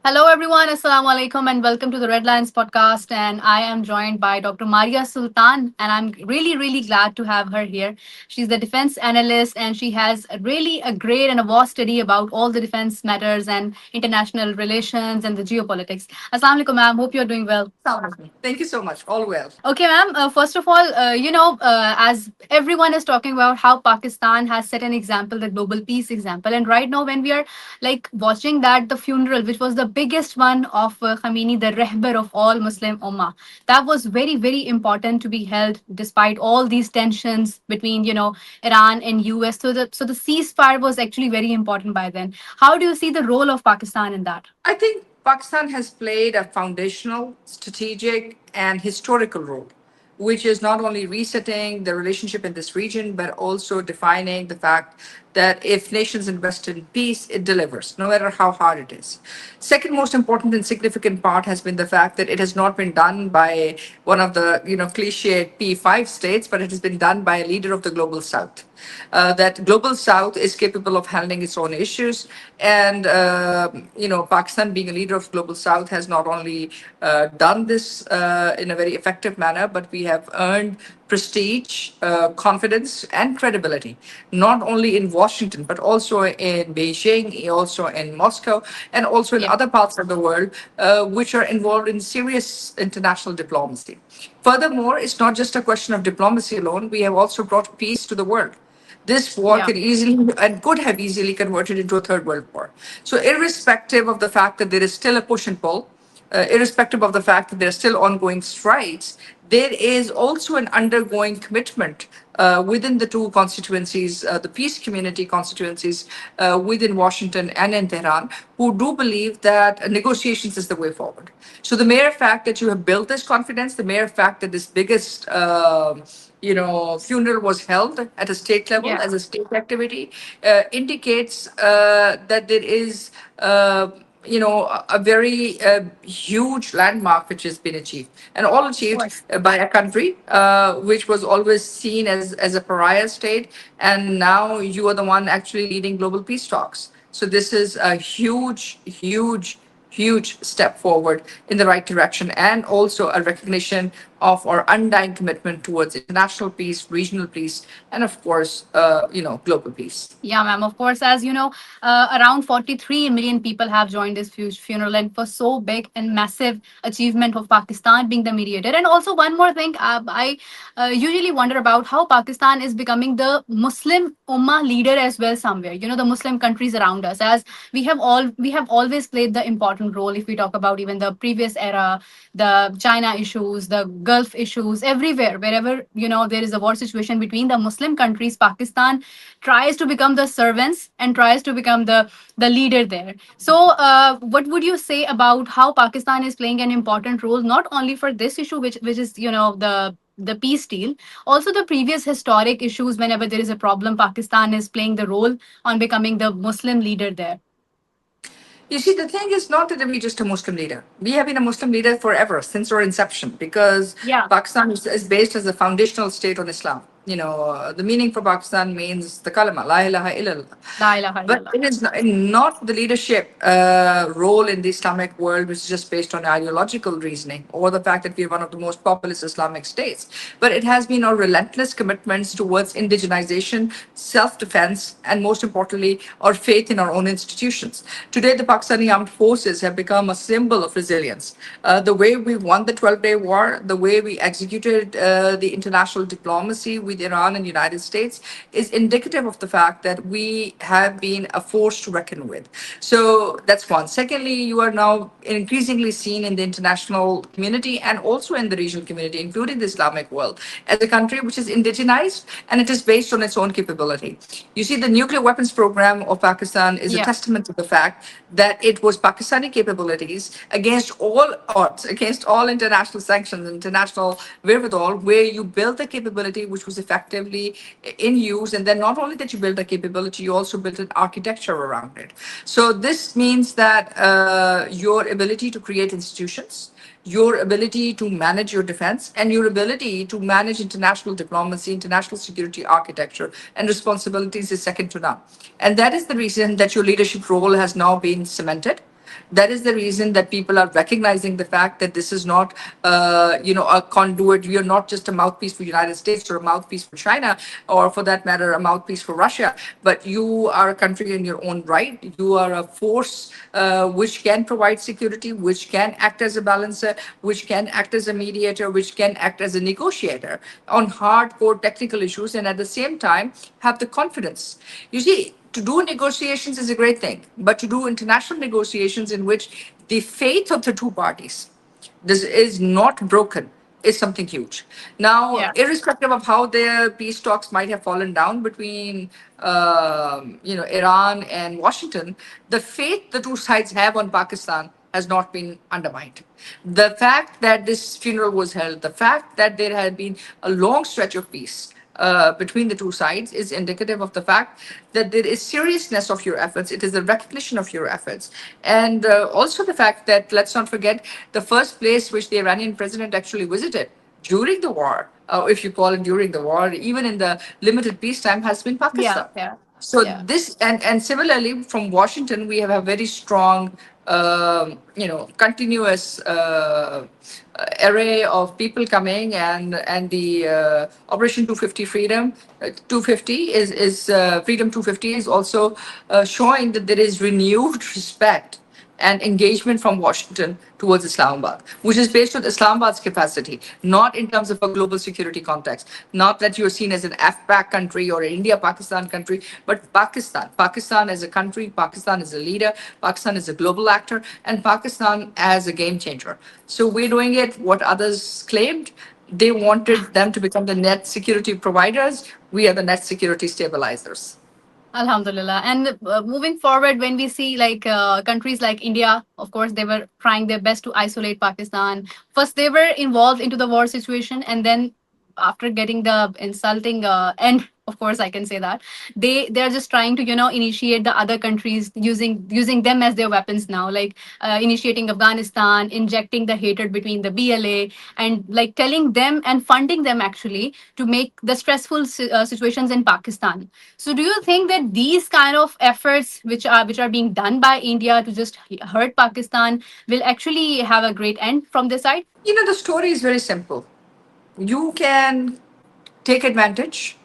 Hello, everyone. Assalamu alaikum, and welcome to the Red Lions podcast. And I am joined by Dr. Maria Sultan, and I'm really, really glad to have her here. She's the defense analyst, and she has really a great and a vast study about all the defense matters and international relations and the geopolitics. Assalamu alaikum, ma'am. Hope you're doing well. Thank you so much. All well. Okay, ma'am. First of all, as everyone is talking about how Pakistan has set an example, the global peace example, and right now when we are like watching that the funeral, which was the biggest one of Khamenei, the Rehber of all Muslim Ummah, that was very, very important to be held despite all these tensions between Iran and US. So the ceasefire was actually very important by then. How do you see the role of Pakistan in that? I think Pakistan has played a foundational, strategic, and historical role, which is not only resetting the relationship in this region, but also defining the fact that if nations invest in peace, it delivers, no matter how hard it is. Second most important and significant part has been the fact that it has not been done by one of the cliche P5 states, but it has been done by a leader of the global South. That global South is capable of handling its own issues, and Pakistan, being a leader of global South, has not only done this in a very effective manner, but we have earned prestige, confidence, and credibility, not only in Washington, but also in Beijing, also in Moscow, and also in Yeah. other parts of the world, which are involved in serious international diplomacy. Furthermore, it's not just a question of diplomacy alone, we have also brought peace to the world. This war Yeah. can easily and could have easily converted into a third world war. So, irrespective of the fact that there is still a push and pull, irrespective of the fact that there are still ongoing strikes, there is also an undergoing commitment within the two constituencies, the peace community constituencies within Washington and in Tehran, who do believe that negotiations is the way forward. So the mere fact that you have built this confidence, the mere fact that this biggest funeral was held at a state level Yeah. as a state activity indicates that there is a very huge landmark which has been achieved, and all Of achieved course. by a country which was always seen as a pariah state, and now you are the one actually leading global peace talks. So this is a huge step forward in the right direction, and also a recognition of our undying commitment towards international peace, regional peace, and of course, global peace. Yeah, ma'am. Of course, as you know, around 43 million people have joined this funeral, and for so big and massive achievement of Pakistan being the mediator. And also, one more thing, I usually wonder about how Pakistan is becoming the Muslim Ummah leader as well somewhere. The Muslim countries around us, as we have always played the important role. If we talk about even the previous era, the China issues, the Gulf issues, everywhere, wherever there is a war situation between the Muslim countries, Pakistan tries to become the servants and tries to become the leader there. So what would you say about how Pakistan is playing an important role, not only for this issue, which is the peace deal, also the previous historic issues? Whenever there is a problem, Pakistan is playing the role on becoming the Muslim leader there. You see, the thing is not that we're just a Muslim leader. We have been a Muslim leader forever, since our inception, because Yeah. Pakistan is based as a foundational state on Islam. The meaning for Pakistan means the kalima, la ilaha illallah. La ilaha But illallah. it is not the leadership role in the Islamic world, which is just based on ideological reasoning or the fact that we are one of the most populous Islamic states. But it has been our relentless commitments towards indigenization, self defense, and most importantly, our faith in our own institutions. Today, the Pakistani armed forces have become a symbol of resilience. The way we won the 12-day war, the way we executed the international diplomacy with Iran and United States is indicative of the fact that we have been a force to reckon with. So that's one. Secondly, you are now increasingly seen in the international community and also in the regional community, including the Islamic world, as a country which is indigenized and it is based on its own capability. You see, the nuclear weapons program of Pakistan is a Yeah. testament to the fact that it was Pakistani capabilities against all odds, against all international sanctions, international wherewithal, where you built a capability which was effectively in use. And then not only that you built a capability, you also built an architecture around it. So this means that your ability to create institutions, your ability to manage your defense, and your ability to manage international diplomacy, international security architecture, and responsibilities is second to none. And that is the reason that your leadership role has now been cemented. That is the reason that people are recognizing the fact that this is not, a conduit. You're not just a mouthpiece for the United States or a mouthpiece for China, or for that matter, a mouthpiece for Russia. But you are a country in your own right. You are a force which can provide security, which can act as a balancer, which can act as a mediator, which can act as a negotiator on hardcore technical issues, and at the same time have the confidence. You see, to do negotiations is a great thing, but to do international negotiations in which the faith of the two parties this is not broken is something huge. Now, Yeah. irrespective of how the peace talks might have fallen down between, Iran and Washington, the faith the two sides have on Pakistan has not been undermined. The fact that this funeral was held, the fact that there had been a long stretch of peace between the two sides is indicative of the fact that there is seriousness of your efforts. It is a recognition of your efforts. And also the fact that, let's not forget, the first place which the Iranian president actually visited during the war, if you call it during the war, even in the limited peacetime, has been Yeah. Pakistan. Yeah. So Yeah. this, and similarly from Washington, we have a very strong, continuous array of people coming, and the Operation 250 Freedom 250 is Freedom 250 is also showing that there is renewed respect and engagement from Washington towards Islamabad, which is based on Islamabad's capacity, not in terms of a global security context. Not that you're seen as an AFPAC country or an India-Pakistan country, but Pakistan. Pakistan as a country, Pakistan as a leader, Pakistan as a global actor, and Pakistan as a game changer. So we're doing it what others claimed. They wanted them to become the net security providers. We are the net security stabilizers. Alhamdulillah. And moving forward, when we see like countries like India, of course, they were trying their best to isolate Pakistan. First, they were involved into the war situation, and then after getting the insulting end, of course, I can say that they're just trying to initiate the other countries using them as their weapons now, like initiating Afghanistan, injecting the hatred between the BLA, and like telling them and funding them actually to make the stressful situations in Pakistan. So do you think that these kind of efforts which are being done by India to just hurt Pakistan will actually have a great end from this side? The story is very simple. You can take advantage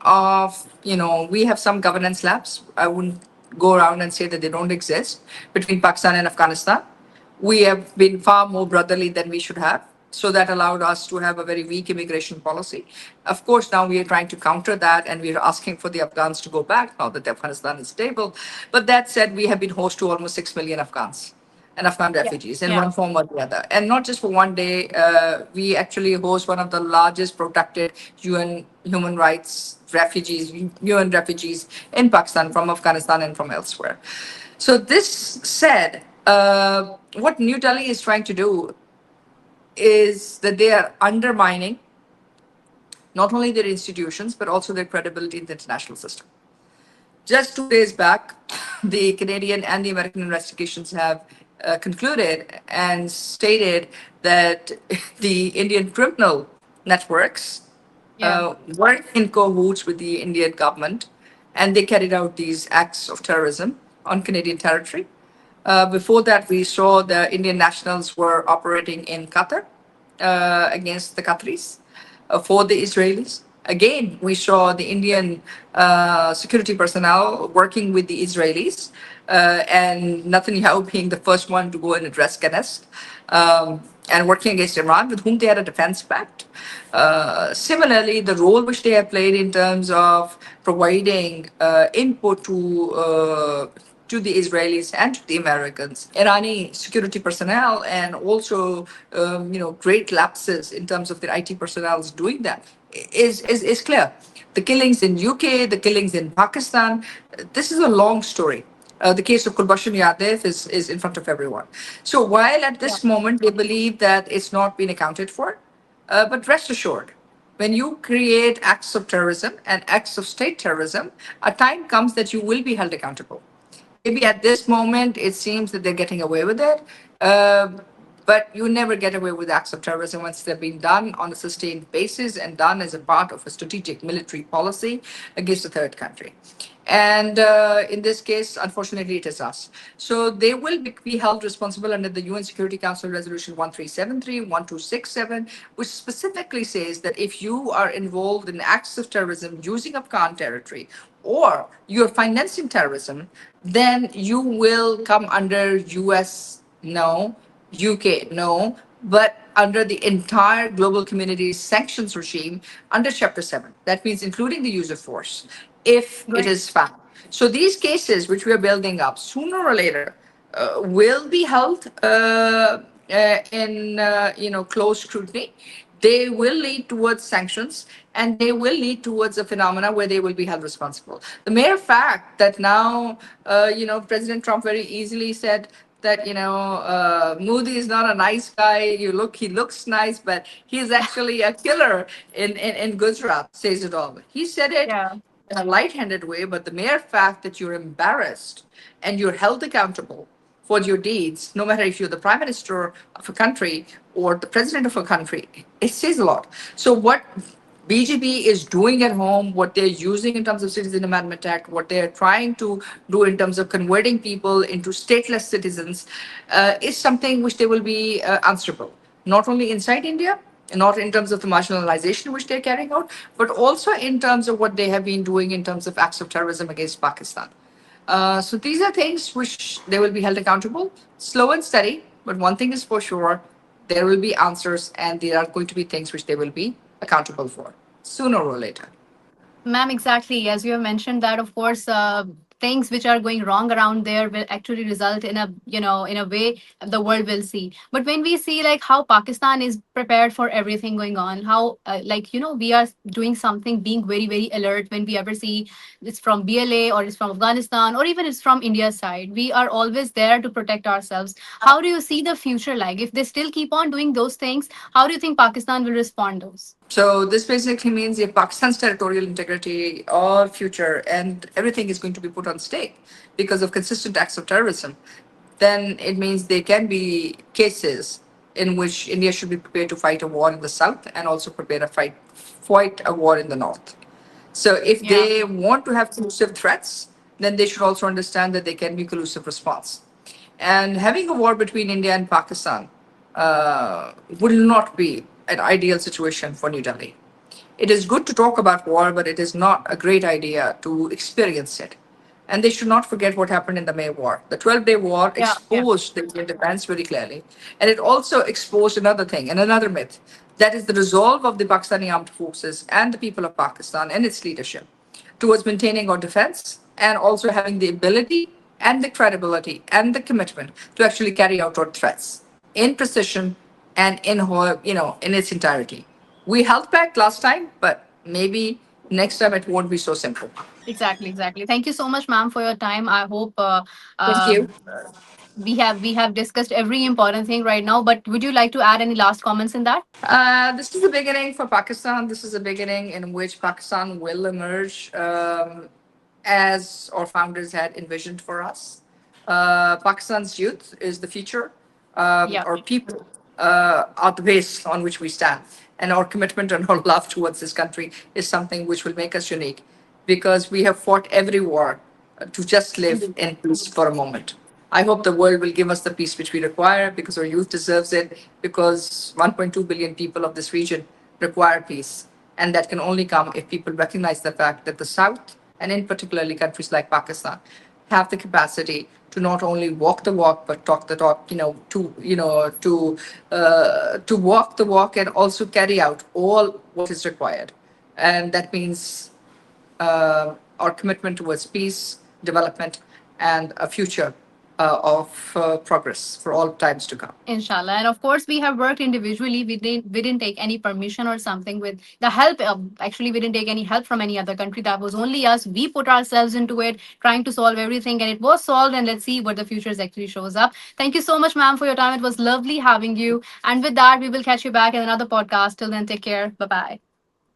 of, we have some governance labs. I wouldn't go around and say that they don't exist between Pakistan and Afghanistan. We have been far more brotherly than we should have. So that allowed us to have a very weak immigration policy. Of course, now we are trying to counter that, and we are asking for the Afghans to go back now that Afghanistan is stable. But that said, we have been host to almost 6 million Afghans and Afghan Yeah. refugees in Yeah. one form or the other. And not just for one day, we actually host one of the largest protected UN human rights refugees, UN refugees in Pakistan, from Afghanistan and from elsewhere. So, this said, what New Delhi is trying to do is that they are undermining not only their institutions, but also their credibility in the international system. Just 2 days back, the Canadian and the American investigations have concluded and stated that the Indian criminal networks Yeah. were in cahoots with the Indian government, and they carried out these acts of terrorism on Canadian territory. Before that, we saw the Indian nationals were operating in Qatar against the Qataris for the Israelis. Again, we saw the Indian security personnel working with the Israelis, and Netanyahu being the first one to go and address Knesset, and working against Iran, with whom they had a defense pact. Similarly, the role which they have played in terms of providing input to the Israelis and to the Americans, Irani security personnel, and also great lapses in terms of their IT personnel doing that is clear. The killings in UK, the killings in Pakistan, this is a long story. The case of Kulbhushan Yadav is in front of everyone. So while at Yeah. this moment they believe that it's not been accounted for, but rest assured, when you create acts of terrorism and acts of state terrorism, a time comes that you will be held accountable. Maybe at this moment it seems that they're getting away with it. Uh, But you never get away with acts of terrorism once they've been done on a sustained basis and done as a part of a strategic military policy against a third country. And in this case, unfortunately, it is us. So they will be held responsible under the UN Security Council Resolution 1373, 1267, which specifically says that if you are involved in acts of terrorism using Afghan territory or you're financing terrorism, then you will come under US no, UK no, but under the entire global community's sanctions regime under Chapter 7. That means including the use of force, if it Great. is found. So these cases, which we are building up, sooner or later, will be held in close scrutiny. They will lead towards sanctions, and they will lead towards a phenomena where they will be held responsible. The mere fact that now, President Trump very easily said that Modi is not a nice guy. He looks nice, but he's actually a killer in Gujarat. Says it all. He said it Yeah. in a light-handed way, but the mere fact that you're embarrassed and you're held accountable for your deeds, no matter if you're the prime minister of a country or the president of a country, it says a lot. So what BGP is doing at home, what they're using in terms of Citizen Amendment Act, what they're trying to do in terms of converting people into stateless citizens, is something which they will be answerable, not only inside India, not in terms of the marginalization which they're carrying out, but also in terms of what they have been doing in terms of acts of terrorism against Pakistan. So these are things which they will be held accountable, slow and steady. But one thing is for sure, there will be answers, and there are going to be things which they will be accountable for sooner or later. Ma'am, exactly. As you have mentioned that, of course, things which are going wrong around there will actually result in in a way the world will see. But when we see like how Pakistan is prepared for everything going on, how we are doing something, being very, very alert when we ever see it's from BLA or it's from Afghanistan or even it's from India's side. We are always there to protect ourselves. How do you see the future like? If they still keep on doing those things, how do you think Pakistan will respond to those? So this basically means if Pakistan's territorial integrity or future and everything is going to be put on stake because of consistent acts of terrorism, then it means there can be cases in which India should be prepared to fight a war in the south and also prepare to fight a war in the north. So if Yeah. they want to have collusive threats, then they should also understand that there can be collusive response. And having a war between India and Pakistan will not be an ideal situation for New Delhi. It is good to talk about war, but it is not a great idea to experience it. And they should not forget what happened in the May War. The 12-day war Yeah. Yeah. exposed the Indian defense very clearly. And it also exposed another thing and another myth, that is the resolve of the Pakistani armed forces and the people of Pakistan and its leadership towards maintaining our defense and also having the ability and the credibility and the commitment to actually carry out our threats in precision and in its entirety. We held back last time, but maybe next time it won't be so simple. Exactly, exactly. Thank you so much, ma'am, for your time. I hope Thank uh, you. we have discussed every important thing right now. But would you like to add any last comments in that? This is the beginning for Pakistan. This is a beginning in which Pakistan will emerge as our founders had envisioned for us. Pakistan's youth is the future. Yeah. Our people are the base on which we stand. And our commitment and our love towards this country is something which will make us unique because we have fought every war to just live Indeed. in peace for a moment. I hope the world will give us the peace which we require because our youth deserves it, because 1.2 billion people of this region require peace. And that can only come if people recognize the fact that the South, and in particularly countries like Pakistan, have the capacity to not only walk the walk but talk the talk. To walk the walk and also carry out all what is required, and that means our commitment towards peace, development, and a future of progress for all times to come. Inshallah. And of course, we have worked individually. We didn't take any permission or something with the help. Actually, we didn't take any help from any other country. That was only us. We put ourselves into it, trying to solve everything, and it was solved. And let's see what the future actually shows up. Thank you so much, ma'am, for your time. It was lovely having you. And with that, we will catch you back in another podcast. Till then, take care. Bye bye.